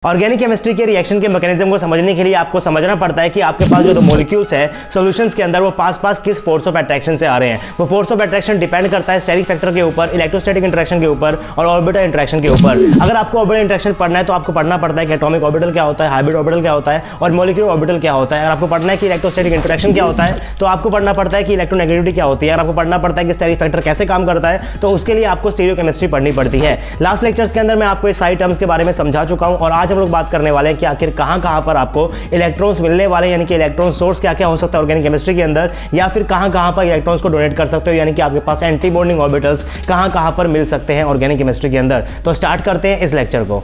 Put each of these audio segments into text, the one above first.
Organic chemistry के reaction के mechanism को समझने के लिए आपको समझना पड़ता है कि आपके पास जो मॉलिक्यूल्स हैं सॉल्यूशंस के अंदर वो पास किस फोर्स ऑफ अट्रैक्शन से आ रहे हैं। वो फोर्स ऑफ अट्रैक्शन डिपेंड करता है स्टेरिक फैक्टर के ऊपर, इलेक्ट्रोस्टैटिक इंटरेक्शन के ऊपर और ऑर्बिटल इंटरेक्शन के ऊपर। अगर आपको ऑर्बिटल इंटरेक्शन पढ़ना है तो आपको पढ़ना पड़ता है कि एटॉमिक ऑर्बिटल क्या होता है, हाइब्रिड ऑर्बिटल क्या होता है और मॉलिक्यूलर ऑर्बिटल क्या होता है। अगर आपको पढ़ना है कि इलेक्ट्रोस्टैटिक इंटरेक्शन क्या होता है तो आपको पढ़ना पड़ता है कि इलेक्ट्रोनेगेटिविटी क्या होती है। अगर आपको पढ़ना पड़ता है कि स्टेरिक फैक्टर कैसे काम करता है तो उसके लिए आपको स्टीरियोकेमिस्ट्री पढ़नी पड़ती है। लास्ट लेक्चर्स के अंदर मैं आपको इस सारी टर्म्स के बारे में समझा चुका हूं और आज हम लोग बात करने वाले कि आखिर कहां पर आपको इलेक्ट्रॉन्स मिलने वाले, यानी कि इलेक्ट्रॉन सोर्स क्या क्या हो सकता है ऑर्गेनिक केमिस्ट्री के अंदर, या फिर कहां पर इलेक्ट्रॉन्स को डोनेट कर सकते हो, यानी कि आपके पास एंटी बॉन्डिंग ऑर्बिटल्स कहां पर मिल सकते हैं ऑर्गेनिक केमिस्ट्री के अंदर। तो स्टार्ट करते हैं इस लेक्चर को।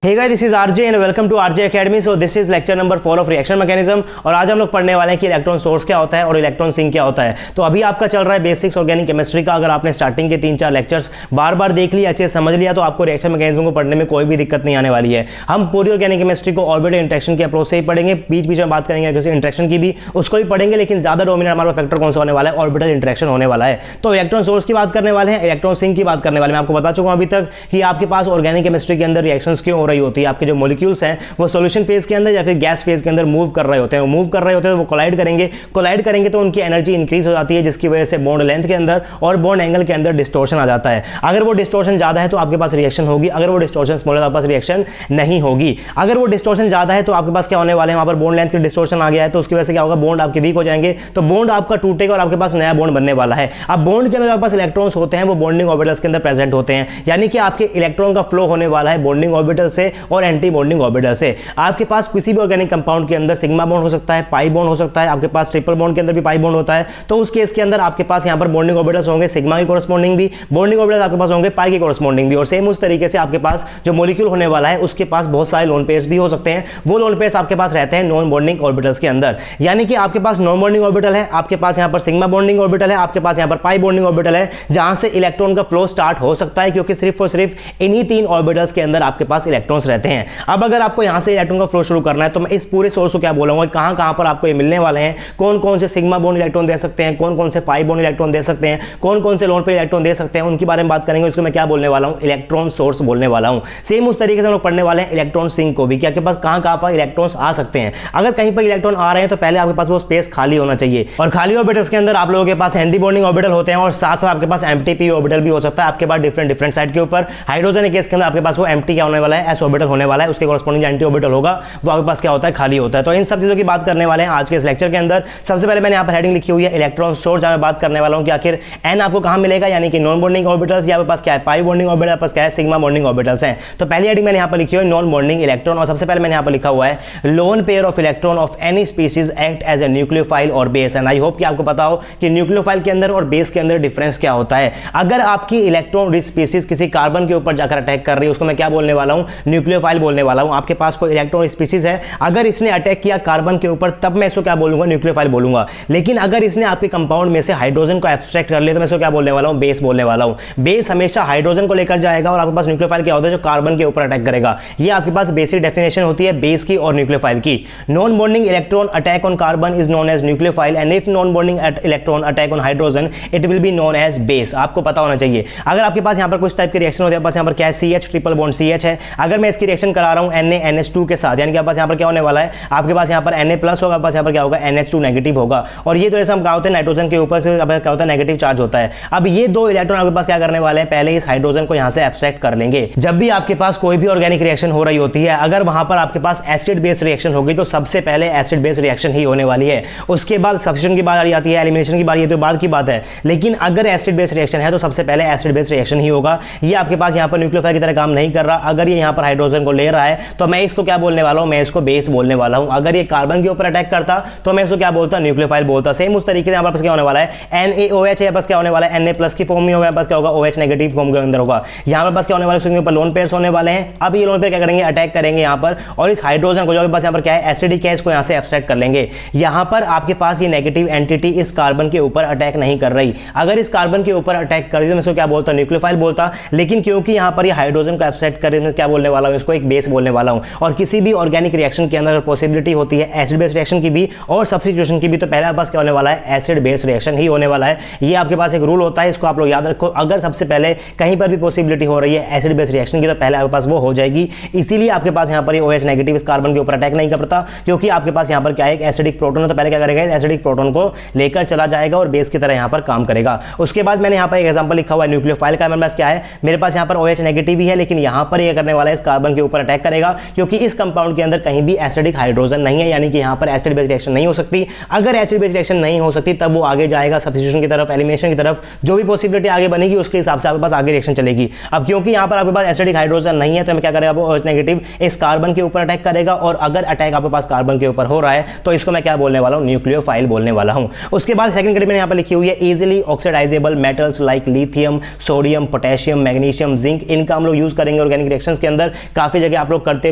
Hey guys, this is RJ and welcome to RJ Academy. So this is lecture number 4 of reaction mechanism और आज हम लोग पढ़ने वाले हैं कि इलेक्ट्रॉन सोर्स क्या होता है और इलेक्ट्रॉन सिंक क्या होता है। तो अभी आपका चल रहा है बेसिक्स ऑर्गेनिक केमिस्ट्री का। अगर आपने स्टार्टिंग के 3-4 लेक्चर्स बार देख लिया, अच्छे से समझ लिया तो आपको रिएक्शन मैकेनिज्म को पढ़ने में कोई भी दिक्कत नहीं आने वाली है। हम पूरी ऑर्गेनिक केमिस्ट्री को ऑर्बिटल इंटरेक्शन के अप्रोच से ही पढ़ेंगे, बीच में बात करेंगे जैसे इंटरेक्शन की भी, उसको भी पढ़ेंगे, लेकिन ज्यादा डोमिनेट हमारा फैक्टर कौन सा होने वाला है, ऑर्बिटल इंटरेक्शन होने वाला है। तो इलेक्ट्रॉन सोर्स की बात करने वाले हैं, इलेक्ट्रॉन सिंक की बात करने वाले हैं। मैं आपको बता चुका हूं अभी तक कि आपके पास ऑर्गेनिक केमिस्ट्री के अंदर रिएक्शंस क्यों हो रही होती है। आपके जो मॉलिक्यूल्स हैं वो सॉल्यूशन फेज के अंदर या फिर गैस फेज के अंदर मूव कर रहे होते हैं, वो कोलाइड करेंगे तो उनकी एनर्जी इंक्रीज हो जाती है, जिसकी वजह से बॉन्ड लेंथ के अंदर और बॉन्ड एंगल के अंदर डिस्टॉर्शन आ जाता है। अगर वो डिस्टॉर्शन ज्यादा है तो आपके पास रिएक्शन होगी, अगर वो डिस्टॉर्शन स्मॉल है तो आपके पास रिएक्शन नहीं होगी। अगर वो डिस्टॉर्शन ज्यादा है तो आपके पास क्या होने वाले हैं, वहां पर बॉन्ड लेंथ के डिस्टॉर्शन आ गया है तो उसकी वजह से क्या होगा, बॉन्ड आपके वीक हो जाएंगे, तो बॉन्ड आपका टूटेगा और आपके पास नया बॉन्ड बनने वाला है। अब बॉन्ड के अंदर आपके पास इलेक्ट्रॉन्स होते हैं, वो बॉन्डिंग ऑर्बिटल्स के अंदर प्रेजेंट होते हैं, यानी कि आपके इलेक्ट्रॉन का फ्लो होने वाला है बॉन्डिंग ऑर्बिटल से और एंटी बॉन्डिंग ऑर्बिटल से। आपके पास किसी भी ऑर्गेनिक कंपाउंड के अंदर सिग्मा बॉन्ड हो सकता है, पाई बॉन्ड हो सकता है, आपके पास ट्रिपल बॉन्ड के अंदर भी पाई बॉन्ड होता है। तो उस केस के अंदर आपके पास यहां पर बॉन्डिंग ऑर्बिटल्स होंगे सिग्मा की कोरस्पॉन्डिंग भी, बॉन्डिंग ऑर्बिटल्स आपके पास होंगे पाई की कोरस्पॉन्डिंग भी, और सेम उस तरीके से आपके पास जो मॉलिक्यूल होने वाला है उसके पास बहुत सारे लोन पेयर्स भी हो सकते हैं। वो लोन पेयर्स आपके पास रहते हैं नॉन बॉन्डिंग ऑर्बिटल्स के अंदर, यानी कि आपके पास नॉन बॉन्डिंग ऑर्बिटल है, आपके पास यहां पर सिग्मा बॉन्डिंग ऑर्बिटल है, आपके पास यहां पर पाई बॉन्डिंग ऑर्बिटल है, जहां से इलेक्ट्रॉन का फ्लो स्टार्ट हो सकता है, क्योंकि सिर्फ और सिर्फ इन्हीं 3 ऑर्बिटल्स के अंदर आपके पास इलेक्ट्रॉन्स रहते हैं। अब अगर आपको यहां से इलेक्ट्रॉन का फ्लो शुरू करना है तो मैं इस पूरे सोर्स को क्या बोलूंगा, कहां पर आपको ये मिलने वाले हैं, कौन से सिग्मा बॉन्ड इलेक्ट्रॉन दे सकते हैं, कौन से पाई बॉन्ड इलेक्ट्रॉन दे सकते हैं, कौन से लोन पे इलेक्ट्रॉन दे सकते हैं, उनके बारे में बात करेंगे। इसको मैं क्या बोलने वाला हूं, इलेक्ट्रॉन सोर्स बोलने वाला हूं। सेम उस तरीके से हम लोग पढ़ने वाले हैं इलेक्ट्रॉन सिंक को भी, कि आपके पास कहां पर इलेक्ट्रॉन्स आ सकते हैं। अगर कहीं पर इलेक्ट्रॉन आ रहे हैं तो पहले आपके पास वो स्पेस खाली होना चाहिए, और खाली ऑर्बिटल्स के अंदर आप लोगों के पास एंटी बॉन्डिंग ऑर्बिटल होते हैं और साथ साथ आपके पास एम्प्टी पी ऑर्बिटल भी हो सकता है। आपके पास डिफरेंट साइड के ऊपर हाइड्रोजन केस के अंदर आपके पास वो एम्प्टी क्या होने वाला है, एस ऑर्बिटल होने वाला है, उसके कॉरस्पॉन्डिंग एंटी ऑर्बिटल होगा, वो आपके पास क्या होता है, खाली होता है। तो इन सब चीजों की बात करने वाले हैं आज के इस लेक्चर के अंदर। सबसे पहले मैंने यहाँ पर हेडिंग लिखी हुई है इलेक्ट्रॉन सोर्स, जहां मैं बात करने वाला हूं कि आखिर एन आपको कहां मिलेगा, यानी कि नॉन बॉन्डिंग ऑर्बिटल्स, या पास क्या है पाई बॉन्डिंग ऑर्बिटल, पास क्या है सिग्मा बॉन्डिंग ऑर्बिटल्स हैं। तो पहली हेडिंग मैंने यहाँ पर लिखी हुई है नॉन बॉन्डिंग इलेक्ट्रॉन, और सबसे पहले मैंने यहाँ पर लिखा हुआ है lone pair of electron of any species act as a nucleophile और बेस। एंड आई होप कि आपको पता हो कि न्यूक्लियोफाइल के अंदर और बेस के अंदर डिफरेंस क्या होता है। अगर आपकी इलेक्ट्रॉन रिच स्पीसीज किसी कार्बन के ऊपर जाकर अटैक कर रही है उसको मैं क्या बोलने वाला हूं, न्यूक्लियोफाइल बोलने वाला हूं। आपके पास कोई इलेक्ट्रॉन स्पीसीज है, अगर इसने अटैक किया कार्बन के ऊपर तब मैं इसको क्या बोलूंगा, न्यूक्लियोफाइल बोलूंगा। लेकिन अगर इसने आपके कंपाउंड में से हाइड्रोजन को एब्स्ट्रैक्ट कर लिया तो मैं इसको क्या बोलने वाला हूं, बेस बोलने वाला हूं। बेस हमेशा हाइड्रोजन को लेकर जाएगा और आपके पास न्यूक्लियोफाइल क्या होता है, जो कार्बन के ऊपर अटैक करेगा। ये आपके पास बेसिक डेफिनेशन होती है बेस की और न्यूक्लियोफाइल की। Non bonding electron attack on carbon is known as nucleophile and if non bonding electron attack on hydrogen it will be known as base. आपको पता होना चाहिए। अगर आपके पास यहाँ पर कुछ टाइप के रिएक्शन होते हैं, पास यहाँ पर क्या है, CH ट्रिपल बॉन्ड CH है, अगर मैं इसकी रिएक्शन करा रहा हूँ NaNH2 के साथ, यानी कि आपके पास यहाँ पर क्या होने वाला है, आपके पास यहाँ पर Na+ होगा, पास यहाँ पर क्या होगा, NH2 नेगेटिव होगा, और ये तो जैसे हम क्या होते हैं नाइट्रोजन के ऊपर से क्या होता है, नेगेटिव चार्ज होता है। अब ये 2 इलेक्ट्रॉन आपके पास क्या करने वाले हैं, पहले इस हाइड्रोजन को यहाँ से एब्स्ट्रैक्ट कर लेंगे। जब भी आपके पास कोई भी ऑर्गेनिक रिएक्शन हो रही होती है, अगर वहां पर आपके पास एसिड बेस रिएक्शन होगी तो सबसे पहले एसिड बेस रिएक्शन ही होने वाली है। उसके बाद सब्स्टिट्यूशन की बात आती है, एलिमिनेशन की बात, ये तो बाद की बात है। लेकिन अगर एसिड बेस रिएक्शन है तो सबसे पहले एसिड बेस रिएक्शन ही होगा। ये आपके पास यहाँ पर न्यूक्लियोफाइल की तरह काम नहीं कर रहा। अगर ये यहाँ पर हाइड्रोजन को ले रहा है तो मैं इसको क्या बोलने वाला हूँ, मैं इसको बेस बोलने वाला हूँ। अगर ये कार्बन के ऊपर अटैक करता तो मैं इसको क्या बोलता, न्यूक्लियोफाइल बोलता। सेम उस तरीके से यहाँ पर क्या होने वाला है, NaOH है, बस क्या होने वाला है, Na+ की फॉर्म में होगा, बस क्या होगा, OH नेगेटिव फॉर्म के अंदर होगा। यहाँ पर बस क्या होने वाला है, उसके ऊपर लोन पेयर्स होने वाले हैं। अब ये लोन पेयर क्या करेंगे, अटैक करेंगे यहाँ पर, और इस हाइड्रोजन को जो आपके पास यहाँ पर क्या है, एसिडिक है, इसको यहाँ से एब्स्ट्रैक्ट कर लेंगे। यहाँ पर आपके पास ये नेगेटिव एंटिटी इस कार्बन के ऊपर अटैक नहीं कर रही। अगर इस कार्बन के ऊपर अटैक कर रही तो मैं इसको क्या बोलता, न्यूक्लियोफाइल बोलता। लेकिन क्योंकि यहाँ पर ये हाइड्रोजन को एब्स्ट्रैक्ट कर रही है, क्या बोलने वाला हूँ, इसको एक बेस बोलने वाला हूँ। और किसी भी ऑर्गेनिक रिएक्शन के अंदर पॉसिबिलिटी होती है एसिड बेस रिएक्शन की भी और सब्स्टिट्यूशन की भी, तो पहले पास क्या होने वाला है, एसिड बेस रिएक्शन ही होने वाला है। ये आपके पास एक रूल होता है, इसको आप लोग याद रखो। अगर सबसे पहले कहीं पर भी पॉसिबिलिटी हो रही है एसिड बेस रिएक्शन की, तो पहले आपके पास वो हो जाएगी। इसीलिए आपके पास यहाँ पर ये OH नेगेटिव इस कार्बन के ऊपर अटैक नहीं करता, क्योंकि आपके पास यहाँ पर क्या है, एक एसिडिक प्रोटॉन है। तो पहले क्या करेगा, एसिडिक प्रोटॉन को लेकर चला जाएगा और बेस की तरह यहाँ पर काम करेगा। उसके बाद मैंने यहाँ पर एक एग्जांपल लिखा हुआ है न्यूक्लियोफाइल का। मेरे पास क्या है, मेरे पास यहाँ पर OH नेगेटिव ही है, लेकिन यहाँ पर ये करने वाला है, इस कार्बन के ऊपर अटैक करेगा, क्योंकि इस कंपाउंड के अंदर कहीं भी एसिडिक हाइड्रोजन नहीं है, यानी कि यहाँ पर एसिड बेस रिएक्शन नहीं हो सकती। अगर एसिड बेस रिएक्शन नहीं हो सकती तब वो आगे जाएगा सब्स्टिट्यूशन की तरफ, एलिमिनेशन की तरफ। जो भी पॉसिबिलिटी आगे बनेगी उसके हिसाब से आपके पास आगे रिएक्शन चलेगी। अब क्योंकि यहाँ पर आपके पास एसिडिक हाइड्रोजन नहीं है, तो हमें क्या करेगा, वो OH नेगेटिव इस कार्बन के ऊपर अटैक करेगा। और अगर अटैक आपके पास कार्बन के ऊपर हो रहा है तो इसको मैं क्या बोलने वाला हूँ, न्यूक्लियोफाइल बोलने वाला हूँ। उसके बाद सेकंड कैटेगरी यहाँ पर लिखी हुई है easily oxidisable metals like lithium, sodium, potassium, magnesium, zinc. इनका हम लोग यूज करेंगे ऑर्गेनिक रिएक्शंस के अंदर। काफी जगह आप लोग करते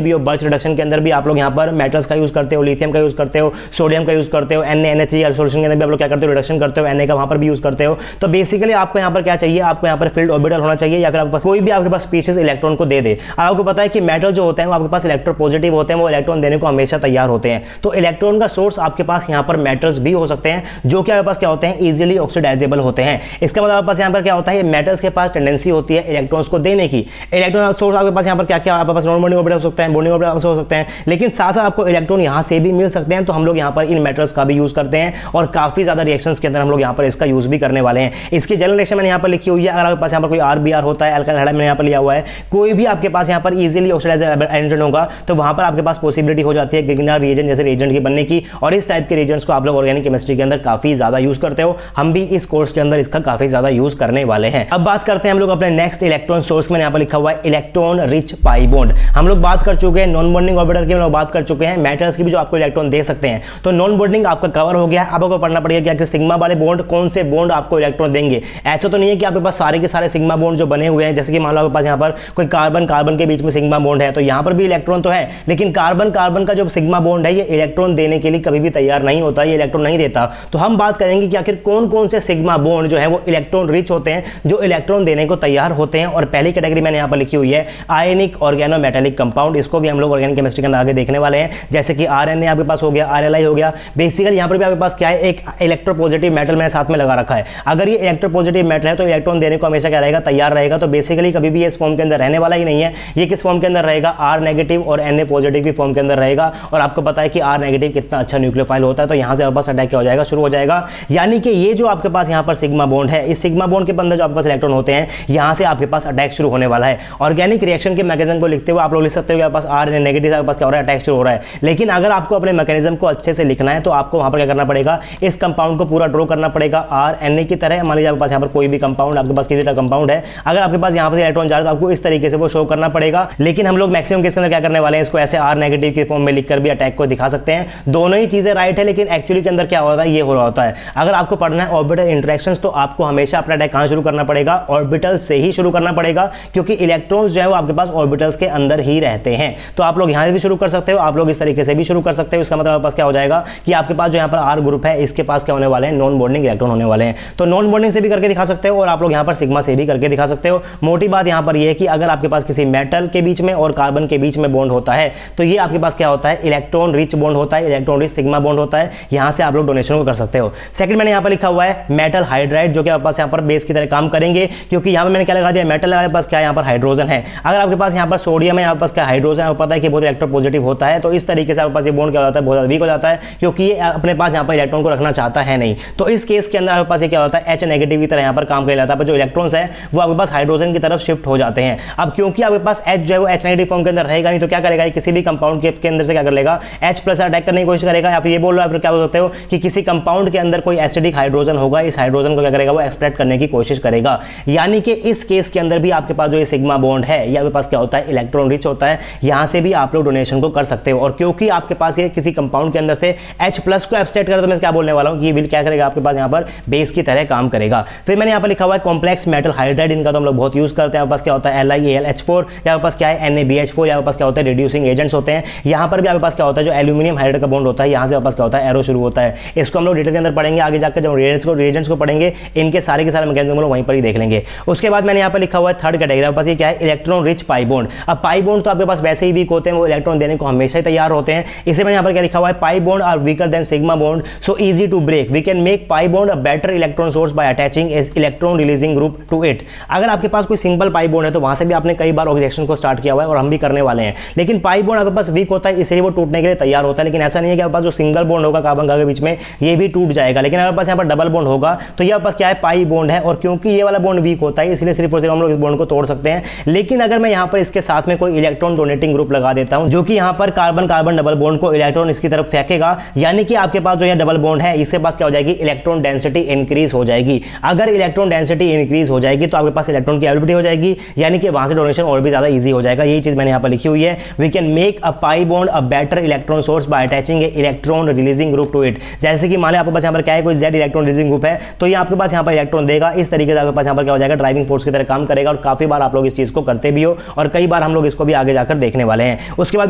भी हो, बर्च रिडक्शन के अंदर भी आप लोग यहाँ पर मेटल्स का यूज करते हो, लिथियम का यूज करते हो, सोडियम का यूज करते हो, Na3 सॉल्यूशन के अंदर भी आप लोग क्या करते हो, रिडक्शन करते हो, Na का वहां पर भी यूज करते हो। तो बेसिकली आपको यहाँ पर क्या चाहिए, आपको यहाँ पर फील्ड ऑर्बिटल होना चाहिए, या फिर आपके पास कोई भी आपके पास स्पीशीज इलेक्ट्रॉन को दे दे। आपको पता है कि मेटल जो होते हैं वो आपके पास इलेक्ट्रोपॉजिटिव होते हैं, वो इलेक्ट्रॉन देने को हमेशा तैयार होते हैं। तो इलेक्ट्रॉन का सोर्स आपके पास यहाँ पर मेटल्स भी हो सकते हैं, जो कि आपके पास क्या होते हैं, इजीली ऑक्सीडाइजेबल होते हैं। इसका मतलब आपके पास यहाँ पर क्या होता है, मेटल्स के पास टेंडेंसी होती है इलेक्ट्रॉन्स को देने की। इलेक्ट्रॉन सोर्स आपके पास यहाँ पर क्या क्या आपके पास नॉन बॉन्डिंग ऑर्बिटल हो सकते हैं, बॉन्डिंग ऑर्बिटल हो सकते हैं, लेकिन साथ साथ आपको इलेक्ट्रॉन यहाँ से भी मिल सकते हैं। तो हम लोग यहाँ पर इन मेटल्स का भी यूज करते हैं और काफी ज्यादा रिएक्शंस के अंदर हम लोग यहाँ पर इसका यूज भी करने वाले हैं। इसकी जनरल रिएक्शन मैंने यहाँ पर लिखी हुई है। अगर आपके पास यहाँ पर कोई RBr होता है, अल्काइल हाइड्राइड मैंने यहाँ पर लिया हुआ है, कोई भी आपके पास यहाँ पर इजीली ऑक्सीडाइज्ड एजेंट होगा, तो वहां पर आपके पास पॉसिबिलिटी हो जाती है ग्रिग्नार रिएजेंट जैसे रिएजेंट की बनने की। और इस टाइप के रिएजेंट्स को आप लोग ऑर्गेनिक केमिस्ट्री के अंदर काफी ज्यादा यूज करते हो। हम भी इस कोर्स के अंदर इसका काफी ज्यादा यूज करने वाले हैं। अब बात करते हैं हम लोग अपने नेक्स्ट इलेक्ट्रॉन सोर्स। मैंने यहाँ पर लिखा हुआ है इलेक्ट्रॉन रिच पाई बॉन्ड। हम लोग बात कर चुके हैं नॉन बॉन्डिंग ऑर्बिटल की, हम लोग बात कर चुके हैं मेटल्स की भी जो आपको इलेक्ट्रॉन दे सकते हैं। तो नॉन बॉन्डिंग आपका कवर हो गया है। अब आपको पढ़ना पड़ेगा कि सिग्मा वाले बॉन्ड कौन से बॉन्ड आपको इलेक्ट्रॉन देंगे। ऐसा तो नहीं है कि आपके पास सारे के सारे सिग्मा बॉन्ड जो बने हुए हैं, जैसे कि मान लो आपके पास यहाँ पर कोई कार्बन कार्बन के बीच में सिग्मा बॉन्ड है, तो यहाँ पर भी इलेक्ट्रॉन तो है, लेकिन कार्बन कार्बन का जो सिग्मा बॉन्ड है ये इलेक्ट्रॉन देने के लिए कभी भी तैयार नहीं होता, ये इलेक्ट्रॉन नहीं देता। तो हम बात करेंगे कि आखिर कौन कौन से सिग्मा बॉन्ड जो है वो इलेक्ट्रॉन रिच होते हैं, जो इलेक्ट्रॉन देने को तैयार होते हैं। और पहली कैटेगरी मैंने यहाँ पर लिखी हुई है आयनिक ऑर्गेनोमेटेलिक कंपाउंड। इसको भी हम लोग ऑर्गेनिक केमिस्ट्री के अंदर आगे देखने वाले हैं, जैसे कि RNA आपके पास हो गया, RLI हो गया। बेसिकली यहाँ पर भी आपके पास क्या है, एक इलेक्ट्रोपॉजिटिव मेटल मैंने साथ में लगा रखा है। अगर ये इलेक्ट्रोपॉजिटिव मेटल है तो इलेक्ट्रॉन देने को हमेशा क्या रहेगा, तैयार रहेगा। तो बेसिकली कभी भी इस फॉर्म के अंदर रहने वाला ही नहीं है। ये किस फॉर्म के अंदर रहेगा, R नेगेटिव और Na पॉजिटिव की फॉर्म के अंदर रहेगा। और आपको पता है कि R नेगेटिव कितना अच्छा न्यूक्लियोफाइल होता है, तो यहां से आपके पास अटैक क्या हो जाएगा, शुरू हो जाएगा। यानी कि ये जो आपके पास यहां पर सिग्मा बॉन्ड है, इस सिग्मा बॉन्ड के अंदर जो आपके पास इलेक्ट्रॉन होते हैं, यहां से आपके पास अटैक शुरू होने वाला है। ऑर्गेनिक रिएक्शन के मैकेनिज्म को लिखते हुए आप लोग लिख सकते हो कि आपके पास R नेगेटिव आपके पास क्या हो रहा है, अटैक शुरू हो रहा है। लेकिन अगर आपको अपने मैकेनिज्म को अच्छे से लिखना है तो आपको वहां पर क्या करना पड़ेगा, इस कंपाउंड को पूरा ड्रॉ करना पड़ेगा RNA की तरह। मान लीजिए आपके पास यहाँ पर कोई भी कंपाउंड, आपके पास किसी का कंपाउंड है, अगर आपके पास यहाँ पर इलेक्ट्रॉन जा रहा है तो आपको इस तरीके से वो शो करना पड़ेगा। लेकिन हम लोग मैक्सिमम के अंदर क्या करने वाले हैं, इसको ऐसे R नेगेटिव की फॉर्म में लिखकर भी अटैक को दिखा सकते हैं। दोनों ही चीजें राइट है, लेकिन एक्चुअली के अंदर क्या होता है, ये हो रहा होता है। अगर आपको पढ़ना है ऑर्बिटल इंटरेक्शंस, तो आपको हमेशा अपना अटैक कहां शुरू करना पड़ेगा, ऑर्बिटल से ही शुरू करना पड़ेगा, क्योंकि इलेक्ट्रॉन्स जो है वो आपके पास ऑर्बिटल्स के अंदर ही रहते हैं। तो आप लोग यहां से भी शुरू कर सकते हो, आप लोग इस तरीके से भी शुरू कर सकते हो। इसका मतलब आपके पास क्या हो जाएगा कि आपके पास जो यहाँ पर R ग्रुप है, इसके पास क्या होने वाले हैं, नॉन बॉन्डिंग इलेक्ट्रॉन होने वाले हैं। तो नॉन बॉन्डिंग से भी करके दिखा सकते हो और आप लोग यहाँ पर सिग्मा से भी करके दिखा सकते हो। मोटी बात यहाँ पर यह है कि अगर आपके पास किसी मेटल के बीच में और कार्बन के बीच में बॉन्ड होता है, तो ये आपके पास क्या होता है, इलेक्ट्रॉन रिच बॉन्ड होता है, इलेक्ट्रॉन रिच सिग्मा बॉन्ड होता है। यहां से आप लोग डोनेशन को कर सकते हो। सेकंड मैंने यहाँ पर लिखा हुआ है मेटल हाइड्राइड, जो कि आपके पास यहाँ पर बेस की तरह काम करेंगे, क्योंकि यहाँ पर मैंने क्या लगा दिया, मेटल आपके पास क्या है, यहाँ पर हाइड्रोजन है। अगर आपके पास यहाँ पर सोडियम है, आपके पास क्या हाइड्रोजन है, आपको पता है कि बहुत इलेक्ट्रोपॉजिटिव होता है, तो इस तरीके से आपके पास ये बॉन्ड क्या होता है, बहुत ज्यादा वीक हो जाता है, क्योंकि ये अपने पास यहाँ पर इलेक्ट्रॉन को रखना चाहता है नहीं। तो इस केस के अंदर आपके पास ये क्या होता है, H नेगेटिव की तरह यहाँ पर काम कर जाता है, पर जो इलेक्ट्रॉन्स है वो आपके पास हाइड्रोजन की तरफ शिफ्ट हो जाते हैं। अब क्योंकि आपके पास H जो है वो H नेगेटिव फॉर्म के अंदर रहेगा नहीं, तो क्या करेगा, किसी भी कंपाउंड के अंदर से क्या कर लेगा, H प्लस अटैक करने की कोशिश करेगा। या फिर ये बोल रहा है, फिर क्या बोल सकते हो कि किसी कंपाउंड के अंदर कोई एसिडिक हाइड्रोजन होगा, इस हाइड्रोजन को क्या करेगा, वो एक्सट्रैक्ट करने की कोशिश करेगा। यानी कि इस केस के अंदर भी आपके पास जो ये सिग्मा बॉन्ड है, ये आपके पास क्या होता है, इलेक्ट्रॉन रिच होता है। यहां से भी आप लोग डोनेशन को कर सकते हो। और क्योंकि आपके पास ये किसी कंपाउंड के अंदर से H प्लस को एब्स्ट्रैक्ट करे, तो मैं क्या बोलने वाला हूं कि ये क्या करेगा, आपके पास यहाँ पर बेस की तरह काम करेगा। फिर मैंने यहाँ पर लिखा हुआ है कॉम्प्लेक्स मेटल हाइड्राइड, इनका तो हम लोग बहुत यूज करते हैं। आपके पास क्या होता है, LiAlH4, या आपके पास क्या है, NaBH4, या आपके पास क्या होता है, रिड्यूसिंग एजेंट्स होते हैं। यहाँ पर भी आपके पास क्या होता है, जो एल्यूमिनियम हाइड्राइड का बॉन्ड होता है, यहाँ से आपके पास क्या होता है, एरो शुरू होता है। इसको हम लोग डिटेल के अंदर पढ़ेंगे आगे जाकर, जब रिएजेंट्स को पढ़ेंगे, इनके सारे के सारे मैकेनिज्म हम लोग वहीं पर ही देख लेंगे। उसके बाद मैंने यहाँ पर लिखा हुआ है थर्ड कैटेगरी, पास ये क्या है, इलेक्ट्रॉन रिच पाई बॉन्ड। अब पाई बॉन्ड तो आपके पास वैसे ही वीक होते हैं, वो इलेक्ट्रॉन देने को हमेशा ही तैयार होते हैं। इसे मैंने यहाँ पर क्या लिखा हुआ है, pi bond are weaker than sigma bond so easy to break, we can make pi bond a better electron source by attaching electron releasing group to it. अगर आपके पास कोई सिंपल पाई बॉन्ड है तो वहां से भी आपने कई बार रिएक्शन को स्टार्ट किया हुआ है और हम भी करने वाले हैं, लेकिन पाई बॉन्ड आपके पास वीक होता है इसलिए वो टूटने के लिए तैयार होता है। लेकिन ऐसा नहीं है कि आपके पास जो सिंगल बॉन्ड होगा कार्बन के बीच में ये भी टूट जाएगा, लेकिन अगर पास यहाँ पर डबल बॉन्ड होगा तो ये पास क्या है, पाई बॉन्ड है, और क्योंकि ये वाला बॉन्ड वीक होता है इसलिए सिर्फ और सिर्फ हम लोग इस बॉन्ड को तोड़ सकते हैं। लेकिन अगर मैं यहाँ पर इसके साथ में कोई इलेक्ट्रॉन डोनेटिंग ग्रुप लगा देता हूं जो कि यहाँ पर कार्बन कार्बन डबल बॉन्ड को इलेक्ट्रॉन इसकी तरफ फेंकेगा, यानी कि आपके पास जो ये डबल बॉन्ड है इसके पास क्या हो जाएगी, इलेक्ट्रॉन डेंसिटी इंक्रीज हो जाएगी। अगर इलेक्ट्रॉन डेंसिटी इंक्रीज हो जाएगी तो आपके पास इलेक्ट्रॉन की अवेलेबिलिटी हो जाएगी, यानी कि वहां से डोनेशन और भी ज्यादा ईजी हो जाएगा। यही चीज मैंने यहाँ पर लिखी हुई है, we can make a pi bond a better electron source by attaching a electron releasing group to it. जैसे कि मान लो आपके पास यहाँ पर क्या है, कोई जेड इलेक्ट्रॉन रिलीजिंग ग्रुप है तो ये आपके पास यहाँ पर इलेक्ट्रॉन देगा, इस तरीके से आपके पास यहाँ पर क्या हो जाएगा, ड्राइविंग फोर्स की तरह काम करेगा। और काफी बार आप लोग इस चीज को करते भी हो और कई बार हम लोग इसको भी आगे जाकर देखने वाले हैं। उसके बाद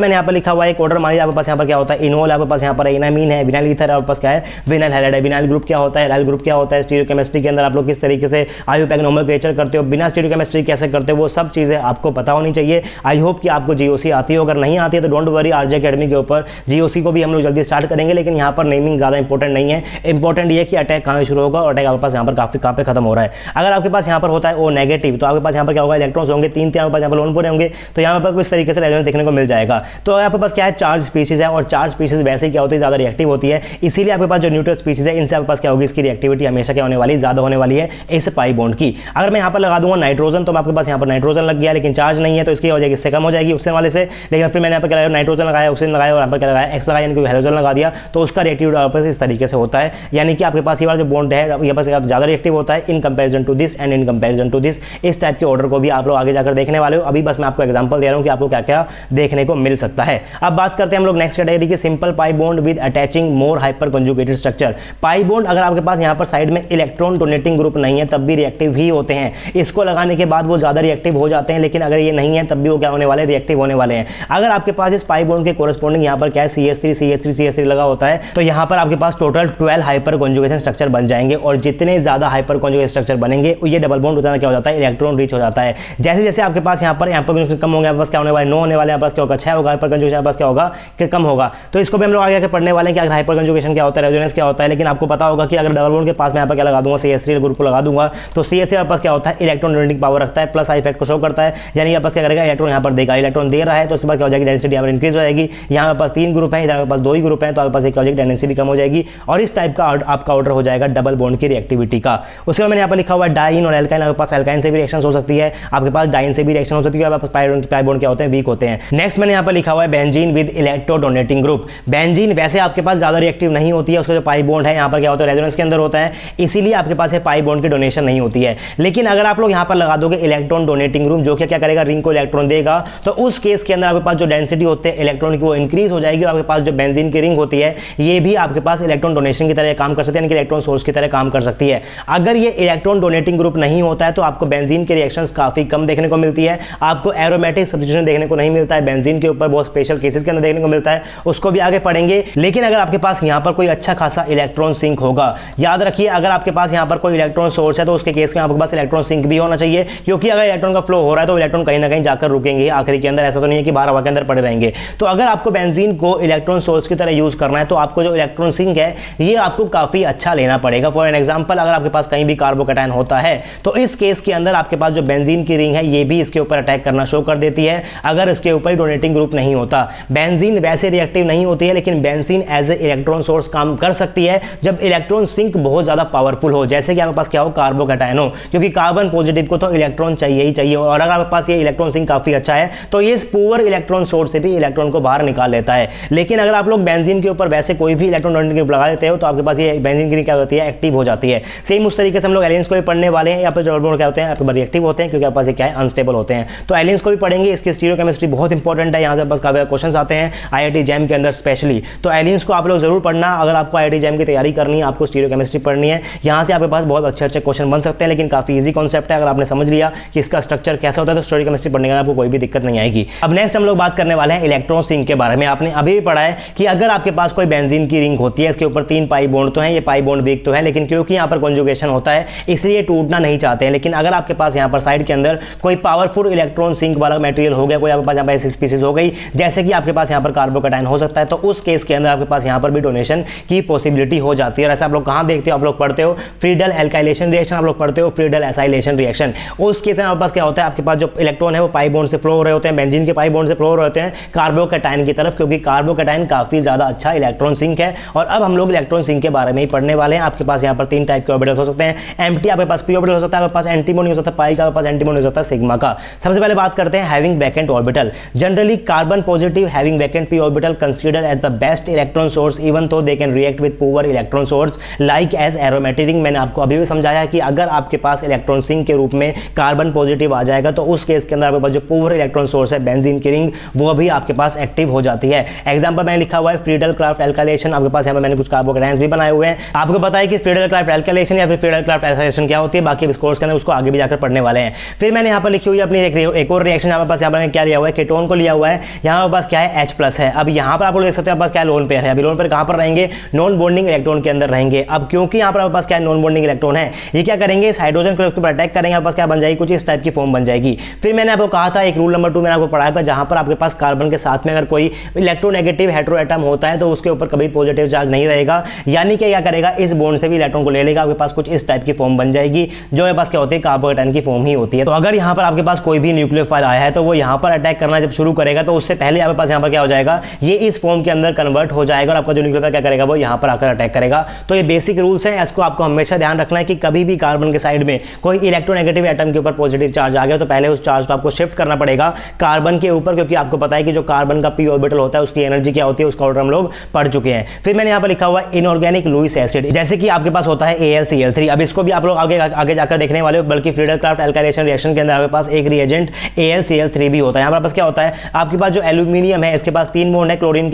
मैंने यहाँ पर लिखा हुआ है एक ऑर्डर, मान लीजिए आपके पास यहाँ पर क्या होता है, इनोल आपके पास यहाँ पर इनामीन है, विनाइल ईथर आपके पास क्या है, विनाइल हैलाइड है। विनाइल ग्रुप क्या होता है, हैलाइड ग्रुप क्या होता है, स्टीरियोकेमिस्ट्री के अंदर आप लोग किस तरीके से आईयूपैक नोमेनक्लेचर करते हो, बिना स्टीरियोकेमिस्ट्री कैसे करते हो, वो सब चीजें आपको पता होनी चाहिए। आई होप कि आपको जीओसी आती हो, अगर नहीं आती है तो डोंट वरी, आरजे अकेडमी के ऊपर जीओसी को भी हम लोग जल्दी स्टार्ट करेंगे। लेकिन यहाँ पर नेमिंग ज्यादा इंपॉर्टेंट नहीं है, इंपॉर्टेंट ये कि अटैक कहाँ शुरू होगा और अटैक आपके पास यहाँ पर काफी कहाँ पे खत्म हो रहा है। अगर आपके पास यहाँ पर होता है ओ नेगेटिव तो आपके पास यहाँ पर क्या होगा, इलेक्ट्रॉन्स होंगे तीन आपके पास यहाँ पर लोन पूरे होंगे तो यहाँ पर कुछ तरीके से रेजोनेंस देखने को मिल जाएगा। तो आपके पास क्या है, चार्ज स्पीशीज है और चार्ज स्पीशीज वैसे ही क्या होती है, ज्यादा रिएक्टिव होती है, इसीलिए आपके पास जो न्यूट्रल स्पीशीज है इनसे आपके पास क्या होगी, इसकी रिएक्टिविटी हमेशा क्या होने वाली है, ज्यादा होने वाली है इस पाई बॉन्ड की। अगर मैं यहाँ पर लगा दूंगा नाइट्रोजन तो आपके पास यहाँ पर नाइट्रोजन लग गया लेकिन चार्ज नहीं है तो इसकी हो जाएगी, इससे कम हो जाएगी ऑक्सीजन वाले से। लेकिन फिर मैंने यहाँ पर क्या लगाया, नाइट्रोजन लगाया, ऑक्सीजन लगाया और यहाँ पर क्या लगाया, एक्स लगाया, यानी कि हेलोजन लगा दिया तो उसका रिएक्टिविटी आपके पास इस तरीके से होता है। यानी कि आपके पास ये वाला जो बॉन्ड है ये पास ज्यादा रिएक्टिव होता है in comparison to this and in comparison to this. इस टाइप के ऑर्डर को भी आप लोग आगे जाकर देखने वाले हो, अभी बस मैं आपको एग्जांपल दे रहा हूं कि आपको क्या क्या देखने को मिल सकता है। अब बात करते हैं हम लोग नेक्स्ट कैटेगरी की, simple pi bond with attaching more hyper conjugated structure. Pi bond अगर आपके पास यहाँ पर साइड में इलेक्ट्रॉन डोनेटिंग ग्रुप नहीं है तब भी रिएक्टिव ही होते हैं, इसको लगाने के बाद वो ज्यादा रिएक्टिव हो जाते हैं, लेकिन अगर ये नहीं है तब भी वो क्या होने वाले, रिएक्टिव होने वाले हैं। अगर आपके पास इस पाई बॉन्ड के कोरस्पॉन्डिंग यहाँ पर क्या है, CH3 लगा होता है तो यहाँ पर आपके पास टोटल 12 हाइपर कॉन्जुगेशन स्ट्रक्चर बन जाएंगे और जितने ज्यादा हाइपर कॉन्जुगेशन स्ट्रक्चर बनेंगे ये डबल बॉन्ड उतना क्या हो जाता है, इलेक्ट्रॉन रिच हो जाता है। जैसे जैसे आपके पास यहाँ पर कॉन्जुगेशन कम होंगे आपके पास क्या होने वाला है, 9 होने वाले, यहाँ पास क्या होगा 6 होगा, हाइपर कॉन्जुगेशन आपके पास क्या होगा कि कम होगा। तो इसको भी हम लोग आगे आके पढ़ने वाले हैं कि अगर हाइपर कॉन्जुगेशन क्या होता है, रेजोनेंस क्या होता है। लेकिन आपको पता होगा कि अगर डबल बॉन्ड के पास में यहाँ पर क्या लगा दूंगा, CH3 ग्रुप को लगा दूंगा तो CH3 आपके पास क्या होता है, इलेक्ट्रॉन डोनेटिंग पावर रखता है, प्लस आई इफेक्ट को शो करता है। यानी आपके पास क्या करेगा, इलेक्ट्रॉन यहाँ पर देगा, इलेक्ट्रॉन दे रहा है तो उसके बाद क्या हो जाएगी, डेंसिटी यहाँ पर इंक्रीज हो जाएगी। यहाँ पे पास 3 ग्रुप है, इधर आपके पास 2 ही ग्रुप है तो आपके पास एक क्या हो जाएगी, डेंसिटी भी कम हो जाएगी और इस टाइप का आपका ऑर्डर हो जाएगा डबल बॉन्ड की रिएक्टिविटी का। उसके बाद मैंने यहाँ पर लिखा हुआ है डाइन और एल्काइन, आपके पास एल्काइन से भी रिएक्शन हो सकती है, आपके पास डाइन से भी रिएक्शन हो सकती है, आपके पास पाई बॉन्ड क्या होते हैं, वीक होते हैं। नेक्स्ट मैंने यहाँ पर लिखा हुआ है benzene with electro donating group. Benzene वैसे आपके पास ज्यादा रिएक्टिव नहीं होती है, उसका जो पाई बॉन्ड है यहाँ पर क्या होता है, रेजोनेंस के अंदर होता है, इसीलिए आपके पास पाई बॉन्ड की डोनेशन नहीं होती है। लेकिन अगर आप लोग यहाँ पर लगा दोगे इलेक्ट्रॉन डोनेटिंग ग्रुप जो क्या करेगा, रिंग को इलेक्ट्रॉन देगा तो उस केस के अंदर आपके पास जो डेंसिटी होते हैं इलेक्ट्रॉन की वो इंक्रीज हो जाएगी और आपके पास जो बेंजीन की रिंग होती है ये भी आपके पास इलेक्ट्रॉन डोनेशन की तरह काम कर सकती है, यानी कि इलेक्ट्रॉन सोर्स की तरह काम कर सकती है। अगर ये इलेक्ट्रॉन डोनेटिंग ग्रुप नहीं होता है तो आपको बेंजीन के रिएक्शंस काफी कम देखने को मिलती है, आपको एरोमेटिक सब्स्टिट्यूशन देखने को नहीं मिलता है, बेंजीन के ऊपर बहुत स्पेशल केसेस के अंदर देखने को मिलता है, उसको भी आगे पढ़ेंगे। लेकिन अगर आपके पास यहाँ पर कोई अच्छा खासा इलेक्ट्रॉन सिंक होगा, याद रखिए अगर आपके पास यहाँ पर कोई इलेक्ट्रॉन सोर्स है तो उसके केस में आपके पास इलेक्ट्रॉन सिंक भी होना चाहिए, क्योंकि अगर इलेक्ट्रॉन का फ्लो हो रहा है तो इलेक्ट्रॉन कहीं ना कहीं जाकर रुकेंगे आखिरी के अंदर, ऐसा तो नहीं है कि बाहर हवा के अंदर पड़े रहेंगे। तो अगर आपको बेंजीन को इलेक्ट्रॉन सोर्स की तरह यूज करना है तो आपको जो इलेक्ट्रॉन सिंक है ये आपको काफी अच्छा लेना पड़ेगा। फॉर एन एग्जांपल अगर आपके पास कहीं भी कार्बोकैटायन होता है तो इस केस के अंदर आपके पास जो बेंजीन की रिंग है ये भी इसके ऊपर अटैक करना शो कर देती है अगर इसके ऊपर डोनेटिंग ग्रुप नहीं होता। बेंजीन वैसे रिएक्टिव नहीं होती है लेकिन benzene as a electron source काम कर सकती है जब इलेक्ट्रॉन सिंक बहुत ज्यादा पावरफुल हो, जैसे कि आपके पास क्या हो, कार्बोकैटायन हो, क्योंकि कार्बन पॉजिटिव को तो इलेक्ट्रॉन चाहिए ही चाहिए और अगर आपके पास ये इलेक्ट्रॉन सिंक काफी अच्छा है तो ये पुअर इलेक्ट्रॉन सोर्स से भी इलेक्ट्रॉन को बाहर निकाल लेता है। लेकिन अगर आप लोग बेंजीन के ऊपर वैसे कोई भी इलेक्ट्रॉन डोनेटिंग ग्रुप लगा देते हो तो आपके पास ये बेंजीन की रिंग क्या होती है, एक्टिव हो जाती है। सेम उस तरीके से हम लोग एलियंस को भी पढ़ने वाले हैं, यहाँ पर डबल बॉन्ड क्या होते हैं, आपके रिएक्टिव होते हैं क्योंकि आपके पास क्या है, अनस्टेबल होते हैं। तो एलियंस को भी पढ़ेंगे, इसकी स्टीरियोकेमिस्ट्री बहुत इंपॉर्टेंट है, यहाँ से बस काफी क्वेश्चन आते हैं IIT जैम के अंदर स्पेशली। तो एलियंस को आप लोग जरूर पढ़ना, अगर आपको IIT जैम की तैयारी करनी है, आपको स्टीरियोकेमिस्ट्री पढ़नी है, यहाँ से आपके पास बहुत अच्छे अच्छे क्वेश्चन बन सकते हैं। लेकिन काफी ईजी कॉन्सेप्ट है, अगर आपने समझ लिया कि इसका स्ट्रक्चर कैसा होता है तो स्टीरियोकेमिस्ट्री पढ़ने का आपको कोई भी दिक्कत नहीं आएगी। अब नेक्स्ट हम लोग बात करने वाले हैं इलेक्ट्रॉन सिंक के बारे में। आपने अभी भी पढ़ा है कि अगर आपके पास कोई बेंजीन की रिंग होती है, इसके ऊपर 3 पाई बॉन्ड तो हैं, ये पाई बॉन्ड वीक तो है, लेकिन क्योंकि यहाँ पर कॉन्जुगेशन होता है इसलिए टूटना नहीं चाहते हैं। लेकिन अगर आपके पास यहाँ पर साइड के अंदर कोई पावरफुल इलेक्ट्रॉन सिंक वाला मटेरियल हो गया, कोई आपके पास यहाँ पर ऐसी स्पीसीज हो गई जैसे कि आपके पास यहाँ पर कार्बोकैटायन हो सकता है, तो उस केस के अंदर आपके पास यहाँ पर भी डोनेशन की पॉसिबिलिटी हो जाती है। और ऐसा आप लोग कहाँ देखते हो, आप लोग पढ़ते हो फ्रीडल एल्काइलेशन रिएक्शन, आप लोग पढ़ते हो फ्रीडल एसाइलेशन रिएक्शन। उस केस में आपके पास क्या होता है, आपके पास जो इलेक्ट्रॉन है वो पाई बॉन्ड से फ्लो हो रहे होते हैं, बेंजीन के पाई बॉन्ड से फ्लो हो रहे होते हैं कार्बोकैटायन की तरफ, क्योंकि कार्बोकैटायन काफी ज्यादा अच्छा इलेक्ट्रॉन सिंक है। और अब हम लोग इलेक्ट्रॉन सिंक के बारे में ही पढ़ने वाले हैं। आपके पास यहाँ पर 3 टाइप के ऑर्बिटल हो सकते हैं, एम्प्टी आपके पास पी ऑर्बिटल हो सकता है, आपके पास एंटीमोनी हो सकता है, पाई का आपके पास एंटीमोनी हो सकता है, सिग्मा का। सबसे पहले बात करते हैं having vacant orbital. Generally carbon positive having vacant P orbital consider as the best electron source even though they can react with poor electron source like as aromatic ring. मैंने आपको अभी भी समझाया कि अगर आपके पास इलेक्ट्रॉन सिंक के रूप में कार्बन पॉजिटिव आ जाएगा तो उस केस के अंदर आपके पास जो पुअर इलेक्ट्रॉन सोर्स है बेंजीन की रिंग वो भी आपके पास एक्टिव हो जाती है। एग्जांपल मैंने लिखा हुआ है फ्रीडल क्राफ्ट एल्काइलेशन, आपके पास यहाँ पर मैंने कुछ कार्बोकैटायंस भी बनाए हुए हैं। आपको पता है कि फ्रीडल क्राफ्ट एल्काइलेशन या फिर फ्रीडल क्राफ्ट एसाइलेशन क्या होती है, बाकी इस कोर्स के अंदर उसको आगे भी जाकर पढ़ने वाले हैं। फिर मैंने यहाँ पर लिखी हुई अपनी एक और रिएक्शन यहाँ पास, यहाँ पर क्या लिया हुआ है, कीटोन को लिया हुआ है, यहाँ पर पास क्या है H+ है। अब यहाँ पर आप लोग देख सकते हो पास क्या लोन पेयर है, अभी लोन पेयर कहाँ पर रहेंगे, नॉन बॉन्डिंग इलेक्ट्रॉन के अंदर रहेंगे। अब क्योंकि यहाँ पर आपके पास क्या नॉन बॉन्डिंग इलेक्ट्रॉन है, ये क्या करेंगे, इस हाइड्रोजन को उसके ऊपर अटैक करेंगे, आपके पास क्या बन जाएगी, कुछ इस टाइप की फॉर्म बन जाएगी। फिर मैंने आपको कहा था एक रूल नंबर 2 मैंने आपको पढ़ाया था, जहां पर आपके पास कार्बन के साथ में अगर कोई इलेक्ट्रोनेगेटिव हेटेरो एटम होता है तो उसके ऊपर कभी पॉजिटिव चार्ज नहीं रहेगा, यानी कि क्या करेगा, इस बॉन्ड से भी इलेक्ट्रॉन को ले लेगा, आपके पास कुछ इस टाइप की फॉर्म बन जाएगी जो आपके पास क्या होती है, कार्बोकैटायन की फॉर्म ही होती है। तो अगर यहाँ पर आपके पास कोई भी न्यूक्लियोफाइल आया है तो वो यहाँ पर अटैक करना जब शुरू करेगा तो उससे पहले आपके पास यहाँ पर क्या हो जाएगा, ये इस फॉर्म के अंदर कन्वर्ट हो जाएगा और आपका जो न्यूक्लियोफाइल क्या करेगा, वो यहाँ पर आकर अटैक करेगा। तो ये बेसिक रूल्स हैं, इसको आपको हमेशा ध्यान रखना है कि कभी भी कार्बन के साइड में कोई इलेक्ट्रोनेगेटिव एटम के ऊपर पॉजिटिव चार्ज आ गया तो पहले उस चार्ज को आपको शिफ्ट करना पड़ेगा कार्बन के ऊपर, क्योंकि आपको पता है कि जो कार्बन का पी ऑर्बिटल होता है उसकी एनर्जी क्या होती है, उसका ऑर्डर हम लोग पढ़ चुके हैं। फिर मैंने यहाँ पर लिखा हुआ इनऑर्गेनिक लुईस एसिड, जैसे कि आपके पास होता है AlCl3। अब इसको भी आप लोग आगे जाकर देखने वाले हो, बल्कि फ्रीडल क्राफ्ट एल्काइलेशन रिएक्शन के अंदर आपके पास एक रिएजेंट AlCl3 भी होता है। यहाँ पर पास क्या होता है, आपके पास जो एल्यूमिनियम है इसके पास 3 बॉन्ड है क्लोरीन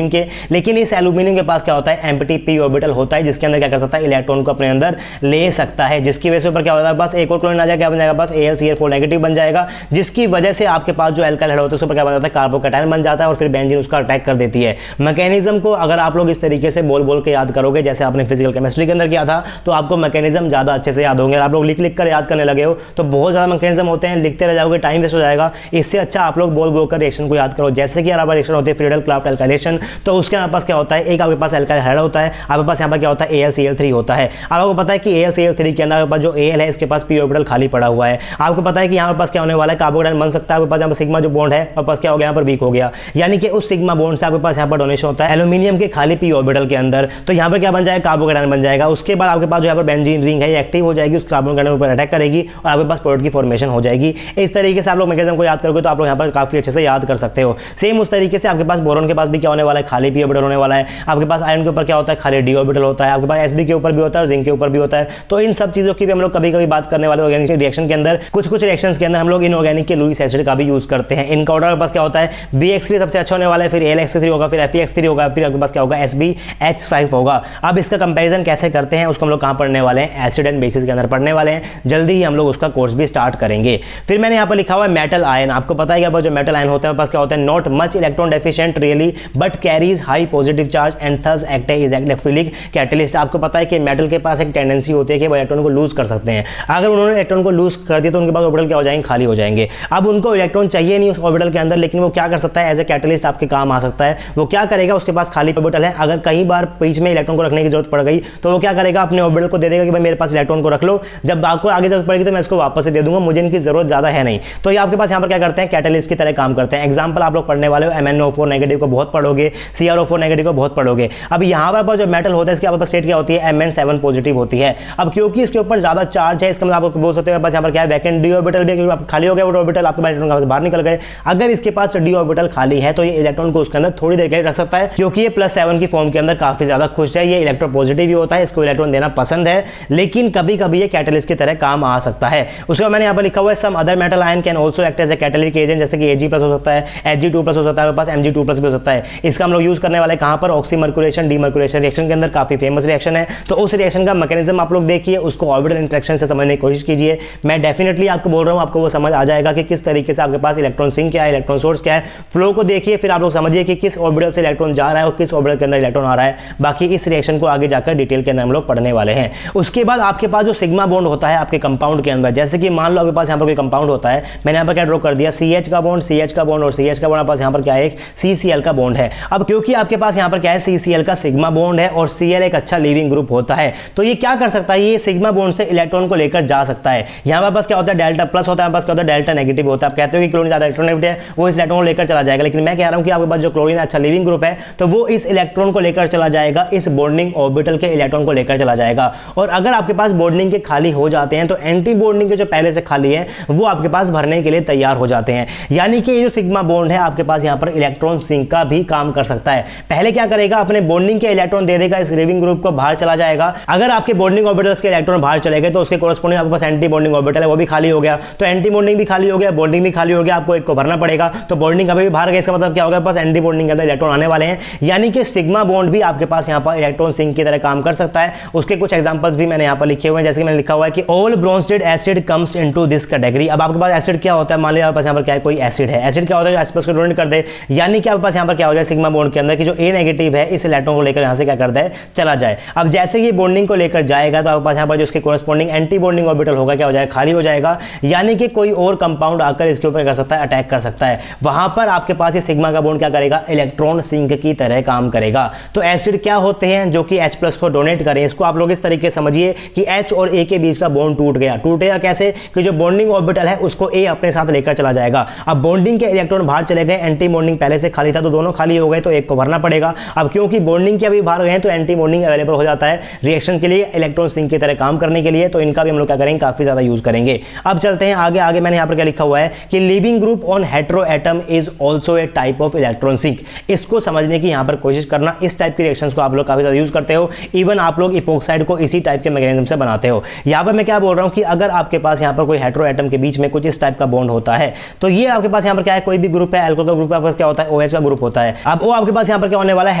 के, लेकिन इस एल्यूमिनियम के पास क्या होता है, एम्प्टी पी ऑर्बिटल होता है, जिसके अंदर क्या कर सकता है, इलेक्ट्रॉन को अपने अंदर ले सकता है, जिसकी वजह से ऊपर क्या होता है, बस एक और क्लोरीन आ जाएगा, क्या बन जाएगा, बस AlCl4 नेगेटिव बन जाएगा, जिसकी वजह से आपके पास जो एल्काइल हेड होता है उस पर क्या बन जाता है, कार्बोकैटायन बन जाता है और फिर बेंजीन उसका अटैक कर देती है। मैकेनिज्म को अगर आप लोग इस तरीके से बोल के याद करोगे जैसे आपने फिजिकल केमिस्ट्री के अंदर किया था तो आपको मैकेनिज्म ज्यादा अच्छे से याद होंगे। आप लोग लिख कर याद करने लगे हो तो बहुत ज्यादा मैकेनिज्म होते हैं, लिखते रह जाओगे, टाइम वेस्ट हो जाएगा। इससे अच्छा आप लोग बोल कर रिएक्शन को याद करो। जैसे कि आपका रिएक्शन होती है फ्रीडल क्राफ्ट एल्काइलेशन, तो उसके आपके पास क्या होता है, एक आपके पास एल्काइल हेड होता है, आपके पास यहाँ पर क्या होता है, AlCl3 होता है। आपको पता है कि AlCl3 के अंदर आपके पास जो Al है इसके पास पी ऑर्बिटल खाली पड़ा हुआ है। आपको पता है कि यहाँ पास क्या होने वाला है, कार्बोकैटायन बन सकता है, आपके पास यहाँ पर सिग्मा जो बॉन्ड है आपके पास क्या हो गया, यहाँ पर वीक हो गया, यानी कि उस सिग्मा बॉन्ड से आपके पास यहाँ पर डोनेशन होता है एल्यूमिनियम के खाली पी ऑर्बिटल के अंदर, तो यहाँ पर क्या बन जाएगा, कार्बोकैटायन बन जाएगा। उसके बाद आपके पास जो यहाँ पर बेंजीन रिंग है ये एक्टिव हो जाएगी, उस कार्बोकैटायन पर अटैक करेगी और आपके पास प्रोडक्ट की फॉर्मेशन हो जाएगी। इस तरीके से आप लोग मैकेनिज्म को याद करोगे तो आप लोग यहाँ पर काफी अच्छे से याद कर सकते हो। सेम उस तरीके से आपके पास बोरॉन के पास भी क्या होने वाला है, खाली पी ऑर्बिटल होने वाला है। आपके पास आयरन के ऊपर क्या होता है, खाली डी ऑर्बिटल होता है। आपके पास Sb के ऊपर भी होता है और जिंक के ऊपर भी होता है। तो इन सब चीजों की भी हम लोग कभी कभी बात करने वाले ऑर्गेनिक रिएक्शन के अंदर, कुछ रिएक्शंस के अंदर हम लोग इनऑर्गेनिक के लुईस एसिड का भी यूज करते हैं। इनका ऑर्डर आपके पास क्या होता है, BX3 सबसे अच्छा होने वाला है, फिर AlX3 होगा, फिर FeX3 होगा, फिर आपके पास क्या होगा, SbH5 होगा। अब इसका कंपैरिजन कैसे करते हैं उसको हम लोग कहाँ पढ़ने वाले हैं, एसिड एंड बेसिस के अंदर पढ़ने वाले हैं। जल्दी ही हम लोग उसका कोर्स भी स्टार्ट करेंगे। फिर मैंने यहाँ पर लिखा हुआ है मेटल आयन। आपको पता है क्या, जो मेटल आयन होता है पास क्या होता है, not much electron deficient really but carries high positive charge and thus act as electrophilic catalyst. आपको पता है कि मेटल के पास एक टेंडेंसी होती है कि वो इलेक्ट्रॉन को लूज कर सकते हैं। अगर उन्होंने इलेक्ट्रॉन को लूज कर दिया तो उनके पास ऑर्बिटल क्या हो जाएंगे, खाली हो जाएंगे। अब उनको इलेक्ट्रॉन चाहिए नहीं उस ऑर्बिटल के अंदर, लेकिन वो क्या कर सकता है, एज ए कैटलिस्ट आपके काम आ सकता है। वो क्या करेगा, उसके पास खाली ऑर्बिटल है, अगर कई बार बीच में इलेक्ट्रॉन को रखने की जरूरत पड़ गई तो वो क्या करेगा, अपने ऑर्बिटल को दे देगा कि भाई मेरे पास इलेक्ट्रॉन को रख लो, जब आपको आगे जरूरत पड़ेगी तो मैं इसको वापस से दे दूंगा, मुझे इनकी जरूरत ज्यादा है नहीं। तो ये आपके पास यहाँ पर क्या करते हैं, कैटलिस्ट की तरह काम करते हैं। एग्जाम्पल आप लोग पढ़ने वाले हो, MnO4 नेगेटिव को बहुत पढ़ोगे, CrO4 नेगेटिव को बहुत पढ़ोगे। अब यहाँ पर जो मेटल होता है इसकी आपके स्टेट क्या होती है, Mn7 पॉजिटिव होती है। अब क्योंकि इसके ऊपर ज्यादा चार्ज है, इसका मतलब आप बोल सकते हो बस यहाँ पर क्या है, वैकेंट डी ऑर्बिटल भी खाली हो गया, वो ऑर्बिटल आपके इलेक्ट्रॉन बाहर निकल गए। अगर इसके पास डी ऑर्बिटल खाली है तो ये इलेक्ट्रॉन को उसके अंदर थोड़ी देर के लिए रख सकता है, क्योंकि ये +7 की फॉर्म के अंदर काफी ज्यादा खुश है। ये इलेक्ट्रोपॉजिटिव भी होता है, इसको इलेक्ट्रॉन देना पसंद है, लेकिन कभी कभी ये कैटलिस्ट की तरह काम आ सकता है। उसके बाद मैंने यहाँ पर लिखा हुआ है some other metal ion can also act as a catalytic agent, जैसे कि Ag+ हो सकता है, Hg2+ हो सकता है, पास Mg2+ भी हो सकता है। इसका हम लोग यूज करने वाले कहां पर, ऑक्सीमर्कुलेशन डीमर्कुलेशन रिएक्शन के अंदर, काफी फेमस रिएक्शन है। तो उस रिएक्शन का मैकेनिज्म आप लोग देखिए, उसको ऑर्बिटल इंटरेक्शन से समझने की कोशिश कीजिए। मैं डेफिनेटली आपको बोल रहा हूं, आपको वो समझ आ जाएगा कि किस तरीके से आपके पास इलेक्ट्रॉन सिंक क्या है, इलेक्ट्रॉन सोर्स क्या है। फ्लो को देखिए, फिर आप लोग समझिए कि किस ऑर्बिटल से इलेक्ट्रॉन जा रहा है और किस ऑर्बिटल के अंदर इलेक्ट्रॉन आ रहा है। बाकी इस रिएक्शन को आगे जाकर डिटेल के अंदर हम लोग पढ़ने वाले हैं। उसके बाद आपके पास जो सिग्मा बॉन्ड होता है आपके कंपाउंड के अंदर, जैसे कि मान लो आपके पास यहाँ पर कोई कंपाउंड होता है, मैंने यहाँ पर क्या ड्रॉ कर दिया, CH का बॉन्ड, CH का बॉन्ड और CH का बॉन्ड, यहाँ पर क्या है, एक CCl का बॉन्ड है। अब क्योंकि आपके पास यहाँ पर क्या है, CCl का सिग्मा बॉन्ड है और Cl एक अच्छा लीविंग ग्रुप होता है, तो ये क्या कर सकता है, ये सिग्मा बॉन्ड से इलेक्ट्रॉन को लेकर जा सकता है। यहाँ पर बस क्या होता है, डेल्टा प्लस होता है, बस क्या होता है, डेल्टा नेगेटिव होता है। आप कहते हो कि क्लोरीन ज्यादा इलेक्ट्रॉनिक है, वो इस इलेक्ट्रॉन को लेकर चला जाएगा, लेकिन मैं कह रहा हूं कि आपके पास जो क्लोरीन अच्छा लीविंग ग्रुप है, तो वो इस इलेक्ट्रॉन को लेकर चला जाएगा, इस बॉन्डिंग ऑर्बिटल के इलेक्ट्रॉन को लेकर चला जाएगा। और अगर आपके पास बॉन्डिंग के खाली हो जाते हैं, तो एंटी बॉन्डिंग के जो पहले से खाली है वो आपके पास भरने के लिए तैयार हो जाते हैं। यानी कि ये जो सिग्मा बॉन्ड है आपके पास यहाँ पर इलेक्ट्रॉन सिंक का भी काम कर सकता है। पहले क्या करेगा, अपने बॉन्डिंग के इलेक्ट्रॉन दे देगा, इस लीविंग ग्रुप को बाहर चला जाएगा। अगर आपके बॉन्डिंग ऑर्बिटल्स के इलेक्ट्रॉन बाहर चले गए, तो उसके कोरस्पोंडिंग आपके पास एंटी बॉन्डिंग ऑर्बिटल है, वो भी खाली हो गया। तो एंटी बॉन्डिंग भी खाली हो गया, बॉन्डिंग भी खाली हो गया, आपको एक को भरना पड़ेगा। तो बॉन्डिंग कभी भी बाहर गया, इसका मतलब क्या होगा, बस एंटी बॉन्डिंग के अंदर इलेक्ट्रॉन आने वाले हैं। यानी कि सिग्मा बॉन्ड भी आपके पास यहाँ पर इलेक्ट्रॉन सिंक की तरह काम कर सकता है। उसके कुछ एग्जांपल्स भी मैंने यहाँ पर लिखे हुए हैं, जैसे कि मैंने लिखा हुआ है कि all Bronsted acid comes into this category. अब आपके पास एसिड क्या होता है, मान लीजिए आपके पास यहाँ पर क्या है, कोई एसिड है, एसिड क्या होता है, जो H+ को डोनेट कर दे। यानी कि आपके पास यहाँ पर क्या हो जाए, सिग्मा बॉन्ड के अंदर की जो A नेगेटिव है, इस इलेक्ट्रॉन को लेकर यहाँ से क्या करता है, चला जाए। अब जैसे ये बॉन्डिंग को लेकर जाएगा, तो आपके पास यहाँ पर जो उसके कोरस्पोंडिंग एंटी बॉन्डिंग ऑर्बिटल होगा, क्या हो जाएगा, खाली हो जाएगा। यानी कि कोई और कंपाउंड आकर इसके ऊपर कर सकता है, अटैक कर सकता है। वहां पर आपके पास ये सिग्मा का बॉन्ड क्या करेगा, इलेक्ट्रॉन सिंक की तरह काम करेगा। तो एसिड क्या होते हैं, जो कि H+ को डोनेट करें। इसको आप लोग इस तरीके से समझिए कि H और A के बीच का बॉन्ड टूट गया। टूटेगा कैसे, कि जो बॉन्डिंग ऑर्बिटल है उसको A अपने साथ लेकर चला जाएगा। अब बॉन्डिंग के इलेक्ट्रॉन बाहर चले गए, एंटी बॉन्डिंग पहले से खाली था, तो दोनों खाली हो गए, तो एक को भरना पड़ेगा। अब क्योंकि बॉन्डिंग के अभी बाहर गए, तो एंटी बॉन्डिंग अवेलेबल हो जाता है रिएक्शन के लिए, इलेक्ट्रॉन सिंक की तरह काम करने के लिए। तो इनका भी हम लोग क्या करेंगे, काफी ज्यादा यूज करेंगे। अब चलते हैं आगे। आगे मैंने यहाँ पर क्या लिखा हुआ है कि leaving group on hetero atom is also a type of electron sink. इसको समझने की यहाँ पर कोशिश करना। इस टाइप की रिएक्शंस को आप लोग काफी ज्यादा यूज करते हो। इवन आप लोग इपोक्साइड को इसी टाइप के मैकेनिज्म से बनाते हो। यहाँ पर मैं क्या बोल रहा हूँ कि अगर आपके पास यहाँ पर कोई हेटेरो एटम के बीच में कुछ इस टाइप का बॉन्ड होता है, तो ये आपके पास यहाँ पर क्या है, कोई भी ग्रुप है, एल्कोहल का ग्रुप आपके पास क्या होता है, OH का ग्रुप होता है। अब वो आपके पास यहाँ पर क्या होने वाला है,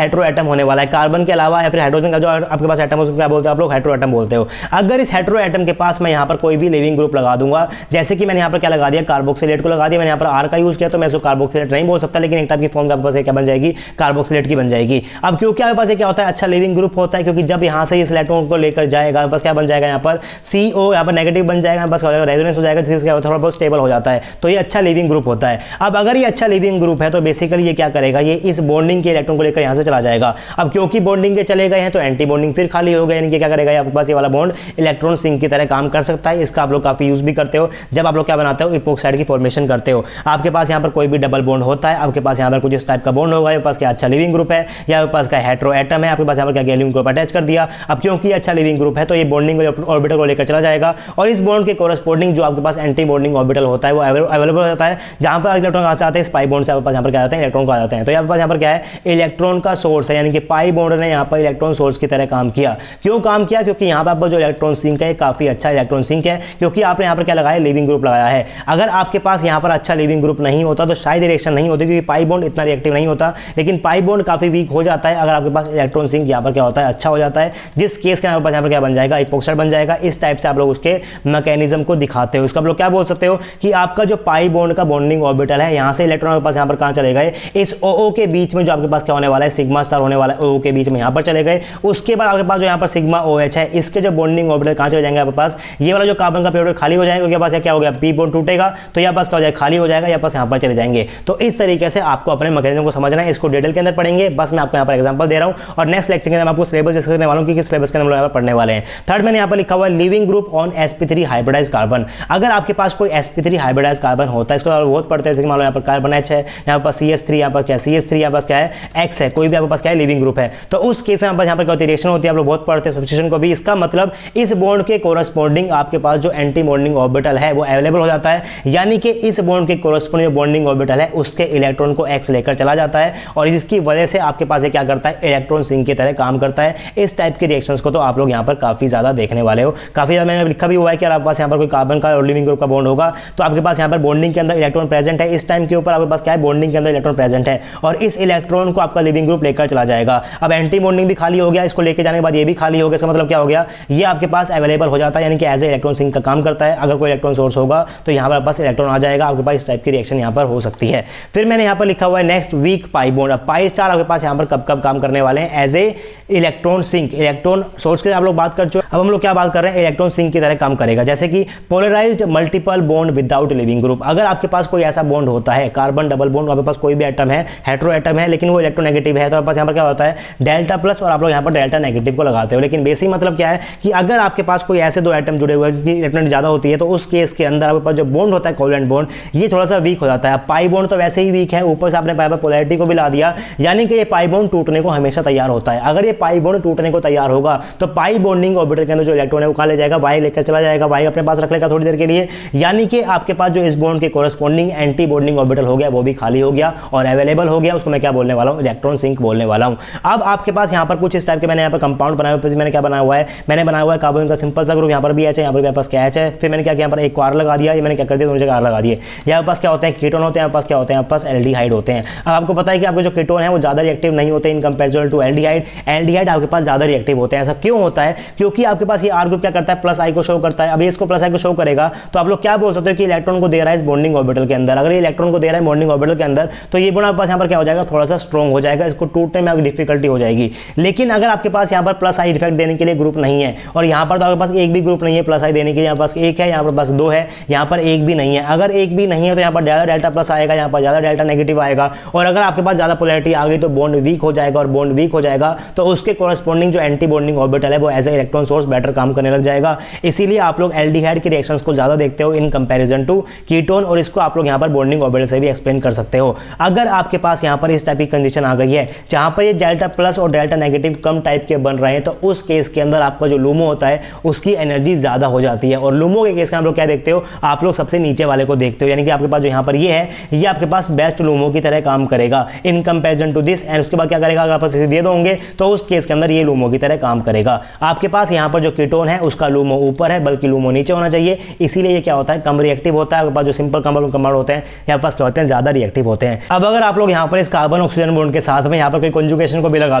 हेटेरो एटम होने वाला है। कार्बन के अलावा या फिर हाइड्रोजन का जो आपके पास एटम है, उसको क्या बोलते हैं आप लोग, हेटेरो एटम बोलते हो। अगर इस हेटेरो एटम के पास मैं यहाँ पर कोई भी लिविंग ग्रुप लगा दूंगा, जैसे कि मैंने यहाँ पर क्या लगा दिया, कार्बोक्सिलेट को लगा दिया। मैंने यहाँ पर R का यूज किया, तो मैं इसको कार्बोक्सिलेट नहीं बोल सकता, लेकिन एक टाइप की फॉर्म आपके पास क्या बन जाएगी, कार्बोक्सिलेट की बन जाएगी। अब क्योंकि आपके पास क्या होता है, अच्छा लिविंग ग्रुप होता है, क्योंकि जब यहाँ से इस इलेक्ट्रॉन को लेकर जाएगा, बस क्या बन जाएगा, यहाँ पर CO यहाँ पर नेगेटिव बन जाएगा, बस रेजोनेंस हो जाएगा, जिससे क्या थोड़ा बहुत स्टेबल हो जाता है। तो ये अच्छा लिविंग ग्रुप होता है। अब अगर ये अच्छा लिविंग ग्रुप है, तो बेसिकली ये क्या करेगा, ये इस बॉन्डिंग के इलेक्ट्रॉन को लेकर यहाँ से चला जाएगा। अब क्योंकि बॉन्डिंग के चले गए हैं, तो एंटी बॉन्डिंग फिर खाली हो गए, यानी कि क्या करेगा, आपके पास ये वाला बॉन्ड इलेक्ट्रॉन सिंक की तरह काम कर सकता है। इसका आप लोग काफी यूज भी करते हो जब आप लोग क्या बनाते हो, इपोक्साइड की फॉर्मेशन करते हो। आपके पास यहाँ पर कोई भी डबल बॉन्ड होता है, आपके पास यहाँ पर कुछ इस टाइप का बॉन्ड होगा, आपके पास क्या अच्छा लिविंग ग्रुप है, या आपके पास क्या हेटेरो एटम है, आपके पास यहाँ पर क्या गैलियम ग्रुप अटैच कर दिया। अब क्योंकि अच्छा लिविंग ग्रुप है, तो ये बॉन्डिंग ऑर्बिटल को लेकर चला जाएगा, और इस बॉन्ड के कोरस्पोंडिंग जो आपके पास एंटी बॉन्डिंग ऑर्बिटल होता है, वो अवेलेबल हो जाता है। जहां पर इलेक्ट्रॉन कहां से आते हैं, पाई बॉन्ड से आपके पास यहाँ पर क्या आते हैं, इलेक्ट्रॉन को आ जाते हैं। तो यहाँ पर क्या है, इलेक्ट्रॉन का सोर्स है, यानी कि पाई बॉन्ड ने यहाँ पर इलेक्ट्रॉन सोर्स की तरह काम किया। क्यों काम किया, क्योंकि यहाँ पर आपका जो इलेक्ट्रॉन सिंक है, काफी अच्छा इलेक्ट्रॉन सिंक है, क्योंकि आपने यहाँ पर क्या लगाया, लिविंग ग्रुप लगाया है। अगर आपके पास यहाँ पर अच्छा लिविंग ग्रुप नहीं होता, तो शायद रिएक्शन नहीं होती, क्योंकि पाई बॉन्ड इतना रिएक्टिव नहीं होता। लेकिन पाई बॉन्ड काफी वीक हो जाता है अगर आपके पास इलेक्ट्रॉन सिंक यहाँ पर क्या होता है, अच्छा हो जाता है, जिस केस के यहाँ पर क्या बन जाएगा, इपोक्साइड बन जाएगा। इस टाइप से आप लोग उसके मैकेनिज्म को दिखाते हो। इसको आप लोग क्या बोल सकते हो कि आपका जो पाई बॉन्ड का बॉन्डिंग ऑर्बिटल है, यहाँ से इलेक्ट्रॉन के पास यहाँ पर कहाँ चले गए, इस OO के बीच में जो आपके पास क्या होने वाला है, सिग्मा स्टार होने वाला है, OO के बीच में यहाँ पर चले गए। उसके बाद आपके पास जो यहाँ पर सिग्मा OH है, इसके जो बॉन्डिंग ऑर्बिटल कहाँ चले जाएंगे, आपके पास ये वाला जो कार्बन का पेयर खाली हो जाएगा, पास क्या हो गया, पी बॉन्ड टूटेगा, तो यहाँ पास क्या हो जाएगा, खाली हो जाएगा, यहाँ पास यहाँ पर चले जाएंगे। तो इस तरीके से आपको अपने मैकेनिज्म को समझना है। इसको डिटेल के अंदर पढ़ेंगे, बस मैं आपको यहाँ पर एग्जांपल दे रहा हूँ, और नेक्स्ट लेक्चर के अंदर आपको सिलेबस डिस्कस करने वाला हूँ कि किस सिलेबस के अंदर हम लोग पढ़ने वाले हैं। थर्ड मैंने यहाँ पर लिखा हुआ है leaving group on sp3 hybridise carbon. अगर आपके पास कोई sp3 हाइब्रिडाइज कार्बन होता है, इसको बहुत पढ़ते हैं, मान लो यहाँ पर कार्बन H है, यहाँ पर CH3, यहाँ पर क्या CH3, यहाँ पास क्या है X है, कोई भी आपके पास क्या है लिविंग ग्रुप है, तो उस केस में यहाँ पर क्या होती है, रिएक्शन होती है, आप लोग बहुत पढ़ते हैं सब्स्टिट्यूशन को भी। इसका मतलब इस बॉन्ड के कोरस्पोंडिंग आपके पास जो एंटी बॉन्डिंग ऑर्बिटल है वो अवेलेबल हो जाता है, यानी कि इस बॉन्ड के कोरस्पोंडिंग बॉन्डिंग ऑर्बिटल है उसके इलेक्ट्रॉन को X लेकर चला जाता है, और इसकी वजह से आपके पास क्या करता है, इलेक्ट्रॉन सिंक की तरह काम करता है। इस टाइप की रिएक्शंस को तो आप लोग यहाँ पर काफी ज्यादा देखने वाले हो। काफी ज्यादा मैंने लिखा भी हुआ है कि आपके पास यहाँ पर कोई कार्बन का और लिविंग ग्रुप का बॉन्ड होगा, तो आपके पास यहाँ पर बॉन्डिंग के अंदर इलेक्ट्रॉन प्रेजेंट है, इस टाइम के ऊपर आपके पास क्या है, बॉन्डिंग के अंदर इलेक्ट्रॉन प्रेजेंट है, और इस इलेक्ट्रॉन को आपका लिविंग ग्रुप लेकर चला जाएगा। अब एंटी बॉन्डिंग भी खाली हो गया, इसको लेकर जाने के बाद ये भी खाली हो गया। इसका मतलब क्या हो गया, ये आपके पास अवेलेबल हो जाता है, यानी कि एज ए इलेक्ट्रॉन सिंक का काम करता है। अगर कोई इलेक्ट्रॉन सोर्स होगा तो यहाँ पर पास इलेक्ट्रॉन आ जाएगा, आपके पास इस टाइप की रिएक्शन यहाँ पर हो सकती है। फिर मैंने यहाँ पर लिखा हुआ है नेक्स्ट वीक पाई बॉन्ड। अब पाई स्टार आपके पास यहाँ पर कब कब काम करने वाले हैं, as a electron sink. Electron source के आप लोग बात कर चुके, अब हम लोग क्या बात कर रहे हैं, इलेक्ट्रॉन सिंक की तरह काम करेगा। जैसे कि polarised multiple bond without leaving group. अगर आपके पास कोई ऐसा बॉन्ड होता है, कार्बन डबल बॉन्ड, आपके पास कोई भी एटम है, हेटेरो एटम है, लेकिन वो इलेक्ट्रोनेगेटिव है, तो आपके पास यहाँ पर क्या होता है डेल्टा प्लस और आप लोग यहाँ पर डेल्टा नेगेटिव को लगाते हो। लेकिन बेसिक मतलब क्या है कि अगर आपके पास कोई ऐसे दो एटम जुड़े हुए हैं जिसकी इलेक्ट्रॉन ज़्यादा होती है, तो उस केस के अंदर आपके पास जो बॉन्ड होता है कोवेलेंट बॉन्ड, ये थोड़ा सा वीक हो जाता है। पाई बॉन्ड तो वैसे ही वीक है, ऊपर से आपने पाई पर पोलैरिटी को भी ला दिया, यानी कि ये पाई बॉन्ड टूटने को हमेशा तैयार होता है। अगर ये पाई बॉन्ड टूटने को तैयार होगा तो पाई बॉन्डिंग ऑर्बिटल के अंदर जो इलेक्ट्रॉन है वो कहाँ ले जाएगा, वाई लेकर चला जाएगा, वाई अपने पास रख लेगा थोड़ी देर के लिए, यानी कि आपके पास जो इस बॉन्ड के कोरस्पॉन्डिंग एंटी बॉन्डिंग ऑर्बिटल हो गया वो भी खाली हो गया और अवेलेबल हो गया। उसको मैं क्या बोलने वाला हूँ, इलेक्ट्रॉन सिंक बोलने वाला हूँ। अब आपके पास यहाँ पर कुछ इस टाइप के मैंने यहाँ पर कंपाउंड बनाए हुए, मैंने क्या बनाया हुआ है, मैंने बनाया हुआ है कार्बन का सिंपल सा ग्रुप, यहाँ पर भी एच है, यहाँ पर मेरे पास क्या एच है, फिर मैंने क्या किया, यहाँ पर एक आर लगा दिया, ये मैंने क्या कर दिया, दोनों जगह आर लगा दिए। यहाँ पास क्या होते हैं, कीटोन होते हैं, यहाँ पास क्या होते हैं, यहाँ पास एल्डिहाइड होते हैं। अब आपको पता है कि आपके जो कीटोन है वो ज़्यादा रिएक्टिव नहीं होते in comparison to aldehyde. Aldehyde आपके पास ज़्यादा रिएक्टिव होते हैं। ऐसा क्यों होता है, क्योंकि आपके पास ये आर ग्रुप क्या करता है, प्लस आई को शो करता है। अभी इसको प्लस आई को शो करेगा तो आप लोग क्या बोल सकते हो कि इलेक्ट्रॉन को दे रहा है इस बॉन्डिंग ऑर्बिटल के अंदर। अगर ये इलेक्ट्रॉन को दे रहा है बॉन्डिंग ऑर्बिटल के अंदर तो ये बॉन्ड आपके पास यहाँ पर क्या हो जाएगा, थोड़ा सा स्ट्रॉन्ग हो जाएगा, इसको टूटने में आपकी डिफिकल्टी हो जाएगी। लेकिन अगर आपके पास यहाँ पर प्लस आई इफेक्ट देने के लिए ग्रुप नहीं है, और यहाँ पर तो आपके पास एक भी ग्रुप नहीं है प्लस आई देने के लिए, यहाँ पास एक है, यहाँ पर पास दो है, यहाँ पर एक भी नहीं है। अगर एक भी नहीं है तो यहाँ पर ज़्यादा डेल्टा प्लस आएगा, यहाँ पर ज़्यादा डेल्टा नेगेटिव आएगा, और अगर आपके पास ज़्यादा पोलैरिटी आ गई तो बॉन्ड वीक हो जाएगा, और बॉन्ड वीक हो जाएगा तो उसके कोरस्पॉन्डिंग जो एंटी बॉन्डिंग ऑर्बिटल है वो as a electron source better काम करने लग जाएगा। इसीलिए आप लोग एल्डिहाइड के रिएक्शंस को ज़्यादा देखते हो इन कंपैरिजन टू कीटोन, और इसको आप लोग यहाँ पर बॉन्डिंग ऑर्बिटल से भी एक्सप्लेन कर सकते हो। अगर आपके पास यहाँ पर इस टाइप की कंडीशन आ गई है जहाँ पर ये डेल्टा प्लस और डेल्टा नेगेटिव कम टाइप के बन रहे हैं, तो उस केस के अंदर आपका जो लूमो होता है उसकी एनर्जी ज़्यादा हो जाती है। और लूमो के केस में आप लोग क्या देखते हो, आप लोग सबसे नीचे वाले को देखते हो, यानी कि आपके पास जो यहाँ पर ये है ये आपके पास बेस्ट लूमो की तरह काम करेगा in comparison to this. And उसके बाद क्या करेगा, अगर आप इसे दे दोगे तो उस केस के अंदर ये लूमो की तरह काम करेगा। आपके पास यहाँ पर जो कीटोन है उसका लूमो ऊपर है, बल्कि लूमो नीचे होना चाहिए, इसीलिए ये क्या होता है, कम रिएक्टिव होता है। आपके पास जो सिंपल कंपाउंड होते हैं यहाँ पास क्या होते हैं, ज़्यादा रिएक्टिव होते हैं। अब अगर आप लोग यहाँ पर इस कार्बन ऑक्सीजन बॉन्ड के साथ में यहाँ पर कोई कंजुगेशन को भी लगा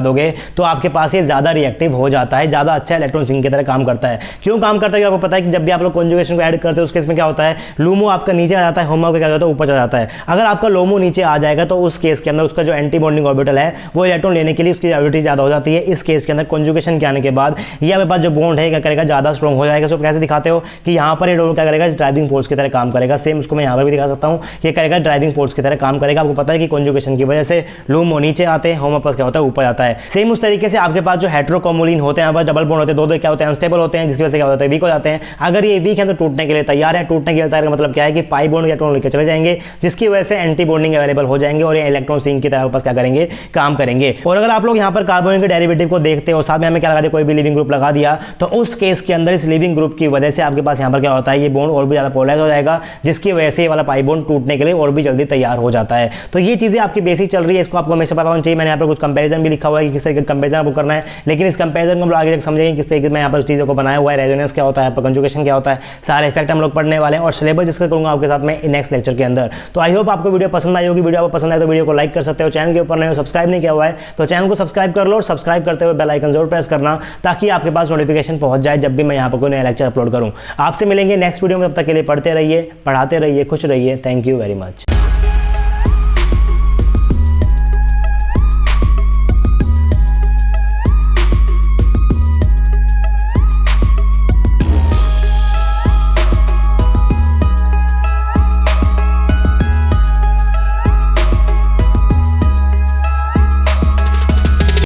दोगे तो आपके पास ये ज़्यादा रिएक्टिव हो जाता है, ज़्यादा अच्छा इलेक्ट्रॉन सिंक की तरह काम करता है। क्यों काम करता है, आपको पता है कि जब भी आप लोग कंजुगेशन को ऐड करते हो उस केस में क्या होता है, लूमो आपका नीचे आ जाता है, होमो का क्या होता है, ऊपर चला जाता है। अगर आपका लोमो नीचे आ जाएगा तो उस केस के अंदर उसका जो एंटी बॉन्डिंग ऑर्बिटल है वो इलेक्ट्रॉन लेने के लिए उसकी एबिलिटी ज़्यादा हो जाती है। इस केस के अंदर कंजुगेशन के आने के बाद ये आपके पास जो बॉन्ड है क्या करेगा, ज़्यादा स्ट्रॉन्ग हो जाएगा। सो कैसे दिखाते हो कि यहाँ पर ये डोल क्या करेगा, ड्राइविंग फोर्स की तरह काम करेगा। सेम उसको मैं यहाँ पर भी दिखा सकता हूँ, ये करेगा ड्राइविंग फोर्स की तरह काम करेगा। आपको पता है कि कंजुगेशन की वजह से लूमो नीचे आते हैं, होमो पास क्या होता है, ऊपर आता है। सेम उस तरीके से आपके पास जो हेटेरोकोमुलिन होते हैं, यहाँ पर डबल बॉन्ड होते हैं, दो क्या होते हैं, अनस्टेबल होते हैं, जिसकी वजह से क्या होता है, वीक हो जाते हैं। अगर ये वीक है तो टूटने के लिए तैयार है। टूटने के लिए तैयार का मतलब क्या है कि पाई बॉन्ड इलेक्ट्रॉन लेकर चले जाएंगे, जिसकी वजह से एंटी बॉन्डिंग अवेलेबल हो जाएंगे और ये इलेक्ट्रॉन सिंक की तरह पास क्या करेंगे, काम करेंगे। और अगर आप लोग यहाँ पर कार्बन के डेरिवेटिव को देखते हो, साथ में हमें क्या लगा दिया, कोई भी लिविंग ग्रुप लगा दिया, तो उस केस के अंदर इस लिविंग ग्रुप की वजह से आपके पास यहाँ पर क्या होता है, ये बॉन्ड और भी ज़्यादा पोलराइज हो जाएगा, जिसकी वजह से ये वाला पाई बॉन्ड टूटने के लिए और भी जल्दी तैयार हो जाता है। तो ये चीज़ें आपकी बेसिक चल रही है, इसको आपको हमेशा पता होना चाहिए। मैंने यहाँ पर कुछ कंपैरिजन भी लिखा हुआ है कि किस तरीके का कंपैरिजन आपको करना है, लेकिन इस कंपैरिजन को हम लोग आगे तक समझेंगे किस तरीके से मैं यहाँ पर चीज़ों को बनाया हुआ है, रेजोनेंस क्या होता है, कंजुगेशन क्या होता है, सारे इफेक्ट हम लोग पढ़ने वाले हैं और सिलेबस जिसका करूँगा आपके साथ में नेक्स्ट लेक्चर के अंदर। तो आई होप आपको वीडियो पसंद आई होगी। वीडियो आपको पसंद आए तो वीडियो को लाइक कर सकते हो, चैनल के ऊपर नए हो सब्सक्राइब नहीं किया हुआ है तो चैनल को सब्सक्राइब कर लो, और सब्सक्राइब करते हुए बेल आइकन जरूर प्रेस करना ताकि आपके पास नोटिफिकेशन पहुंच जाए जब भी मैं यहाँ पर कोई नया लेक्चर अपलोड करूँ। आपसे मिलेंगे नेक्स्ट वीडियो में, तब तक के लिए पढ़ते रहिए, पढ़ाते रहिए, खुश रहिए। Thank you very much.